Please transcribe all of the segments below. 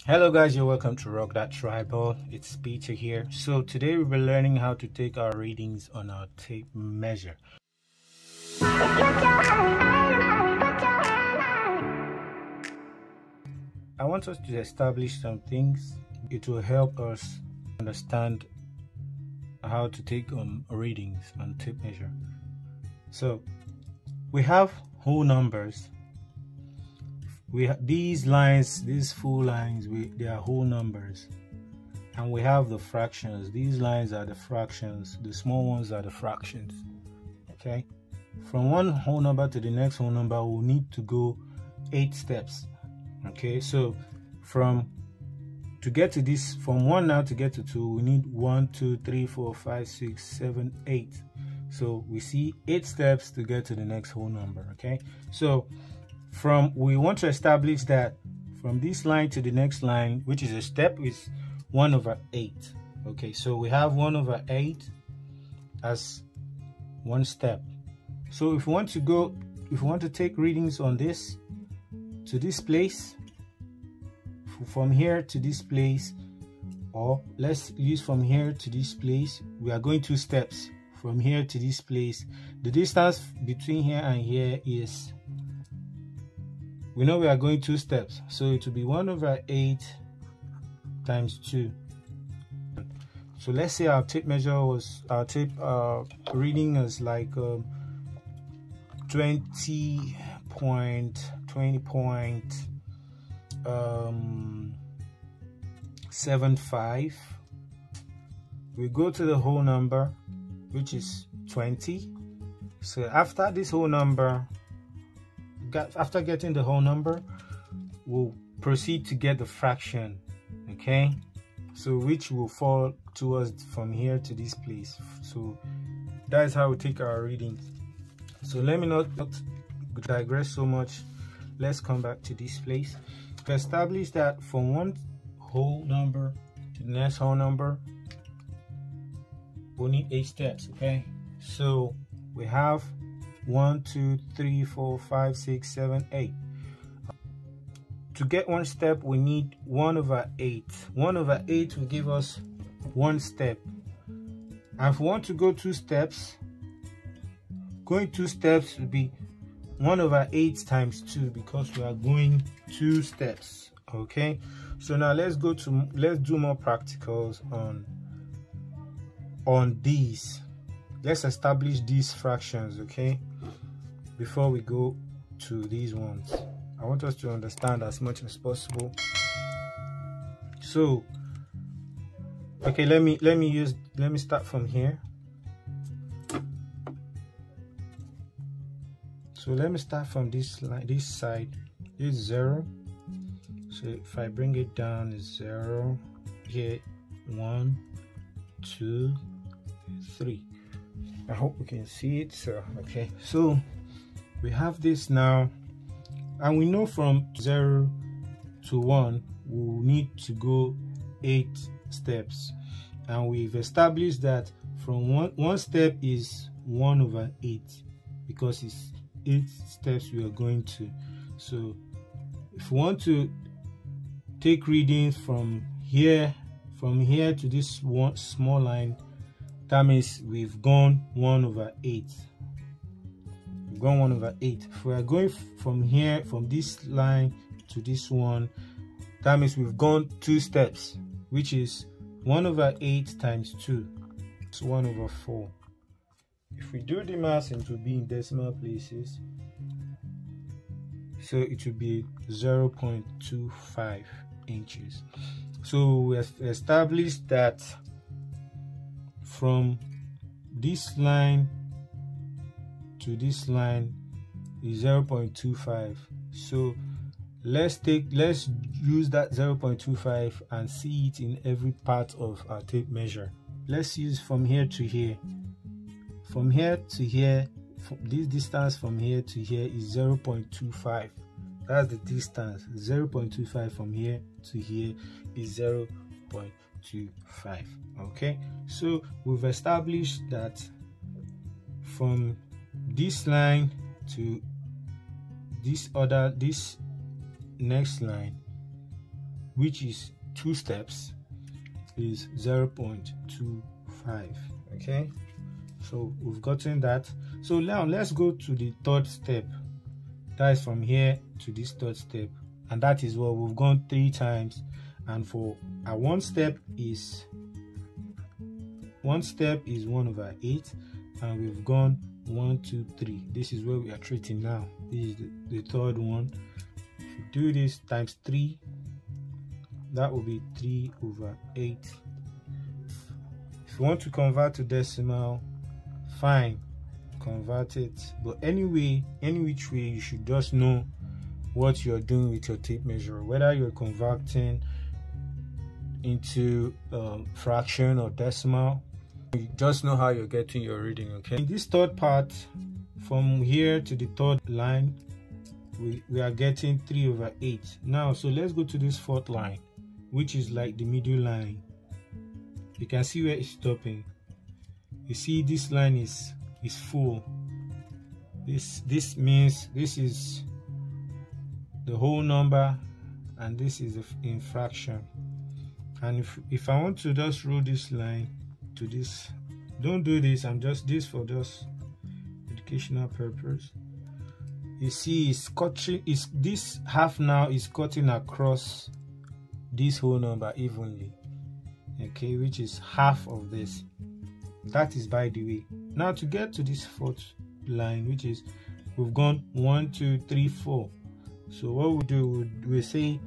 Hello guys, you're welcome to Rock That Tribal. It's Peter here. So today we'll be learning how to take our readings on our tape measure. I want us to establish some things. It will help us understand how to take readings on tape measure. So we have whole numbers. We have these lines, these full lines, they are whole numbers, and we have the fractions. These lines are the fractions, the small ones are the fractions. Okay, from one whole number to the next whole number we'll need to go 8 steps. Okay, so to get to this, from 1 now to get to 2, we need 1 2 3 4 5 6 7 8. So we see 8 steps to get to the next whole number. Okay, so we want to establish that from this line to the next line, which is a step, is 1/8. Okay, so we have 1/8 as one step. So if we want to take readings on this to this place, from here to this place, or let's use from here to this place, we are going 2 steps. From here to this place, the distance between here and here is, we know we are going 2 steps, so it will be 1/8 times 2. So let's say our tape measure was, our tape reading is like 20.75. We go to the whole number, which is 20. So after this whole number, after getting the whole number, we'll proceed to get the fraction. Okay, so which will fall towards from here to this place. So that is how we take our readings. So let me not digress so much. Let's come back to this place to establish that from one whole number to the next whole number we'll need 8 steps. Okay, so we have 1 2 3 4 5 6 7 8. To get 1 step we need 1/8. 1/8 will give us 1 step. And if we want to go 2 steps, going 2 steps will be 1/8 times 2, because we are going 2 steps. Okay, so now let's do more practicals on these. Let's establish these fractions, okay, before we go to these ones. I want us to understand as much as possible. So okay, let me start from here. So let me start from this line, this side. This is 0. So if I bring it down, it's 0 here, 1 2 3. I hope we can see it. So okay, so we have this now, and we know from 0 to 1 we'll need to go 8 steps, and we've established that from one step is 1/8, because it's 8 steps we are going to. So if we want to take readings from here to this one small line, that means we've gone 1/8. We've gone 1/8. If we are going from here, from this line to this one, that means we've gone 2 steps, which is 1/8 times 2. It's 1/4. If we do the math, it will be in decimal places. So it will be 0.25 inches. So we have established that from this line to this line is 0.25. So let's use that 0.25 and see it in every part of our tape measure. Let's use from here to here. From here to here, this distance from here to here is 0.25. That's the distance. 0.25 from here to here is 0.25. Okay, so we've established that from this line to this next line which is 2 steps, is 0.25. okay, so we've gotten that. So now let's go to the third step. That is from here to this third step, and that is what we've gone 3 times. And for our one step is 1/8, and we've gone 1, 2, 3. This is where we are treating now. This is the third one. If you do this times 3, that will be 3/8. If you want to convert to decimal, fine, convert it. But anyway, any which way, you should just know what you're doing with your tape measure, whether you're converting into fraction or decimal. You just know how you're getting your reading. Okay, in this third part, from here to the third line, we are getting 3/8 now. So let's go to this fourth line, which is like the middle line. You can see where it's stopping. You see this line is full. This means this is the whole number, and this is in fraction. And if I want to just roll this line to this, don't do this, I'm just this for just educational purpose. You see it's cutting, this half now is cutting across this whole number evenly, okay, which is half of this. That is by the way. Now to get to this fourth line, which is, we've gone 1, 2, 3, 4. So what we do, we say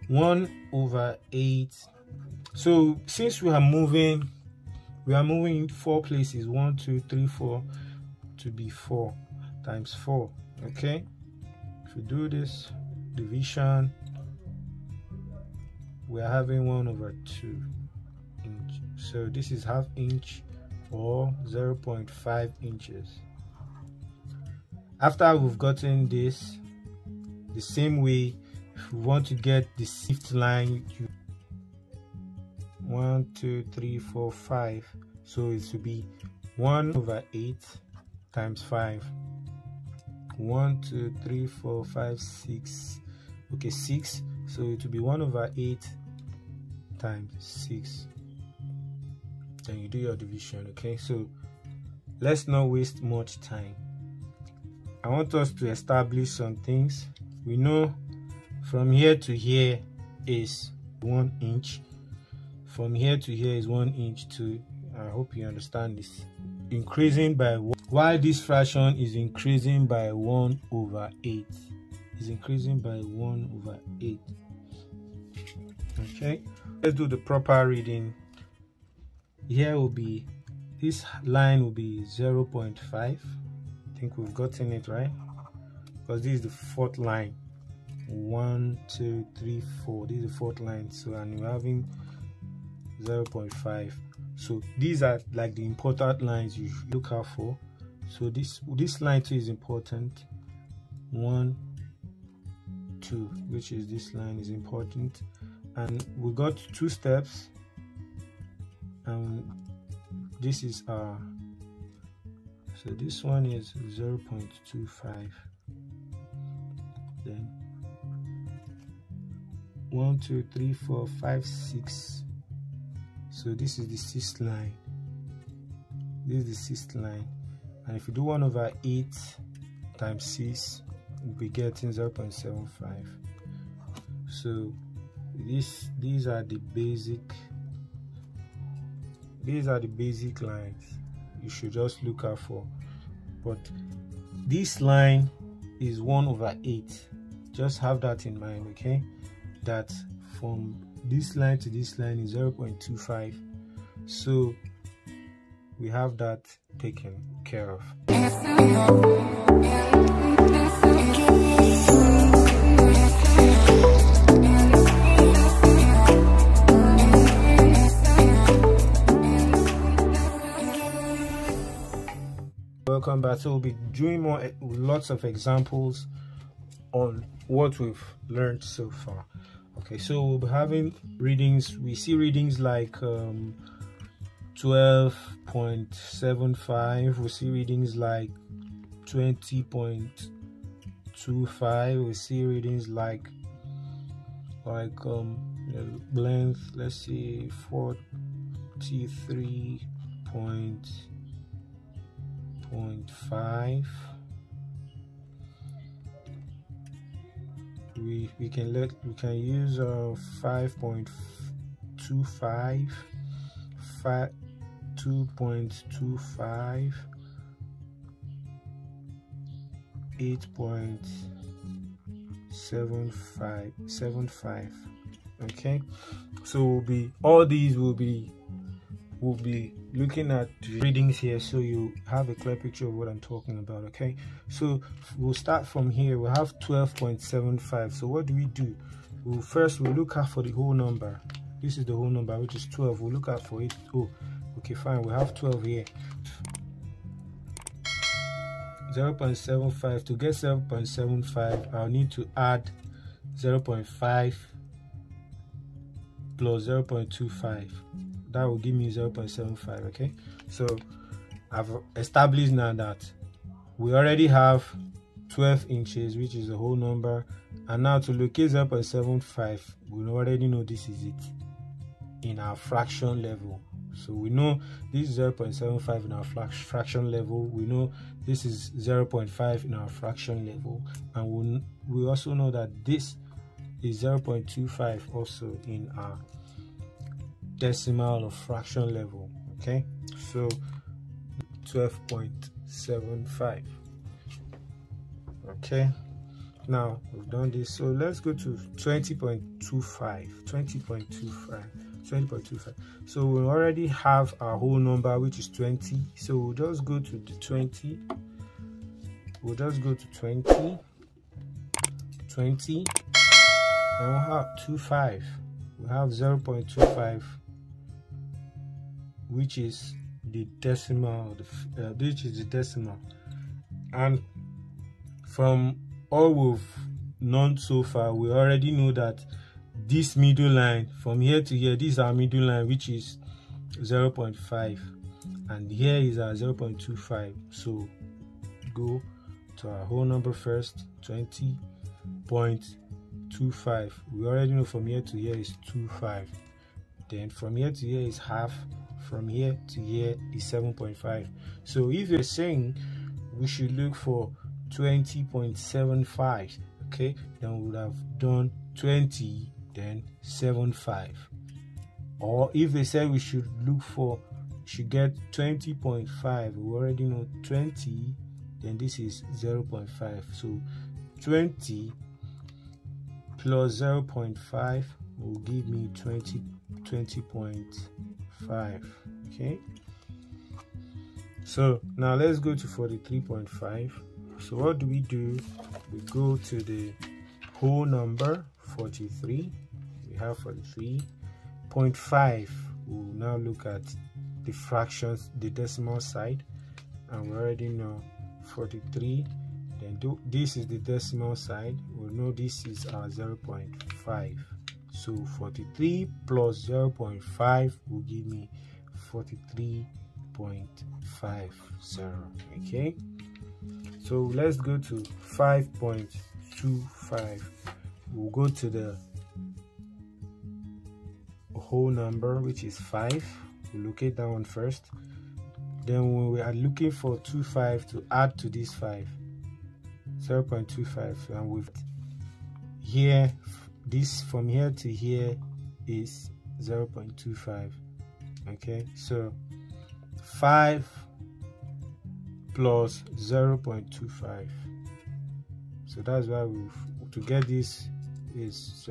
1/8. So since we are moving 4 places, 1, 2, 3, 4, to be 4 times 4. Okay, if we do this division, we are having 1/2 inch. So this is ½ inch or 0.5 inches. After we've gotten this, the same way, if we want to get the 5th line, 1, 2, 3, 4, 5. So it will be 1/8 times 5. 1, 2, 3, 4, 5, 6. Okay, 6. So it will be 1/8 times 6. Then you do your division. Okay, so let's not waste much time. I want us to establish some things. We know from here to here is 1 inch. From here to here is 1 inch too. I hope you understand this. Increasing by 1, while this fraction is increasing by 1/8. Is increasing by 1/8. Okay, let's do the proper reading. Here will be, this line will be 0.5. I think we've gotten it right, because this is the 4th line. 1, 2, 3, 4. This is the 4th line. So, and we're having 0.5. So these are like the important lines you look out for. So this line too is important. 1, 2, which is this line is important. And we got 2 steps, and this is our, so this one is 0.25. Then 1, 2, 3, 4, 5, 6. So this is the 6th line. This is the 6th line. And if you do 1/8 times 6, we'll be getting 0.75. So these are the basic lines you should just look out for. But this line is 1/8. Just have that in mind, okay? That from this line to this line is 0.25. So we have that taken care of. Welcome back. So we'll be doing more, lots of examples on what we've learned so far. Okay, so we'll be having readings. We see readings like 12.75. We see readings like 20.25. We see readings like length, let's see, 43.5. we can use 5.25, 2.25, 8.75. Okay, so all these will be looking at the readings here, so you have a clear picture of what I'm talking about. Okay, so we'll start from here. We'll have 12.75. so what do? We'll look out for the whole number. This is the whole number, which is 12. We'll look out for it. Oh, okay, fine. We have 12 here. 0.75. to get 7.75, I'll need to add 0.5 plus 0.25. that will give me 0.75. okay, so I've established now that we already have 12 inches, which is the whole number, and now to locate 0.75, we already know this is it in our fraction level. So we know this is 0.75 in our fraction level, we know this is 0.5 in our fraction level, and we also know that this is 0.25 also in our decimal or fraction level. Okay, so 12.75. okay, now we've done this, so let's go to 20.25. So we already have our whole number, which is 20, so we'll just go to the 20. We'll just go to 20, and we'll have 25. We have 0.25, which is the decimal, and from all we've known so far, we already know that this middle line from here to here, this is our middle line, which is 0.5, and here is our 0.25. so go to our whole number first, 20.25. we already know from here to here is 25, then from here to here is half, from here to here is 7.5. so if you're saying we should look for 20.75, okay, then we would have done 20 then 75. Or if they said we should get 20.5, we already know 20, then this is 0.5. so 20 plus 0.5 will give me 20.5. okay, so now let's go to 43.5. so what do? We go to the whole number, 43. We have 43.5. we'll now look at the fractions, the decimal side, and we already know 43. Then this is the decimal side, we'll know this is our 0.5. so 43 plus 0.5 will give me 43.50. okay, so let's go to 5.25. we'll go to the whole number, which is 5. we'll locate that one first, then when we are looking for 25 to add to this 5, 0.25, and with here, this from here to here is 0.25. okay, so 5 plus 0.25, so that's why to get this is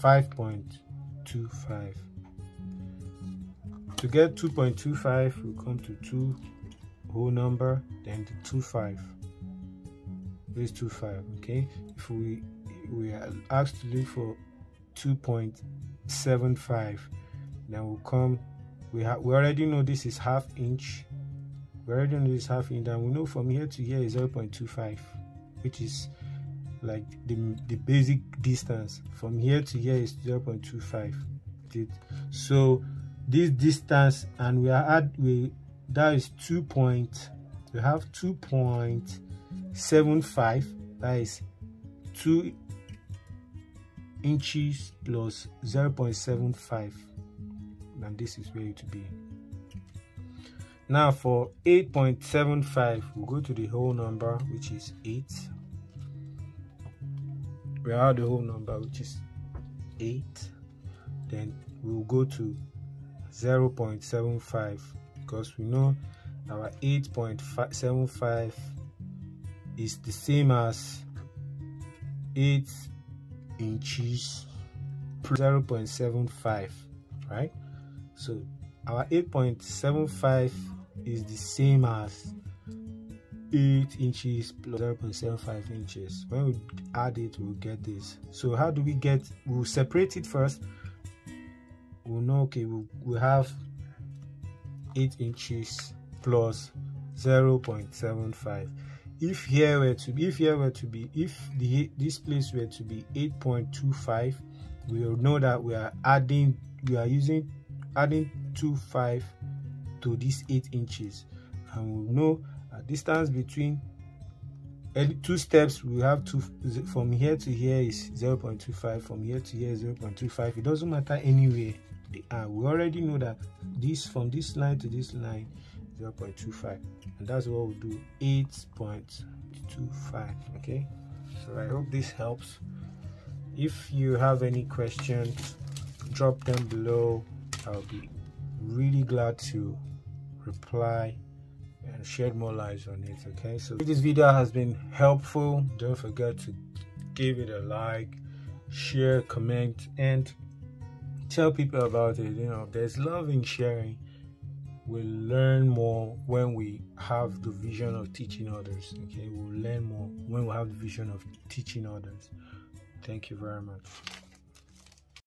5.25. to get 2.25, we come to 2 whole number, then the 25. This 25. okay, if we are asked to look for 2.75, then we'll come, we already know this is half inch. We already know this half inch, and we know from here to here is 0.25, which is like the basic distance. From here to here is 0.25. so this distance, and that is 2. We have 2.75. that is 2 inches plus 0.75, and this is where it will be. Now for 8.75, we'll go to the whole number, which is 8. We have the whole number, which is 8. Then we'll go to 0.75, because we know our 8.75 is the same as 8 inches plus 0.75, right? So our 8.75 is the same as 8 inches plus 0.75 inches. When we add it, we'll get this. So how do we get? We'll separate it first. We'll know, okay, we'll have 8 inches plus 0.75. If this place were to be 8.25, we will know that we are adding 25 to this 8 inches, and we'll know a distance between two steps. We have to, from here to here is 0.25, from here to here is 0.25. It doesn't matter anywhere they are. We already know that this, from this line to this line, 0.25, and that's what we'll do, 8.25. okay, so I hope this helps. If you have any questions, drop them below. I'll be really glad to reply and shed more light on it. Okay, so if this video has been helpful, don't forget to give it a like, share, comment, and tell people about it. You know, there's love in sharing. We'll learn more when we have the vision of teaching others. Okay, we'll learn more when we have the vision of teaching others. Thank you very much.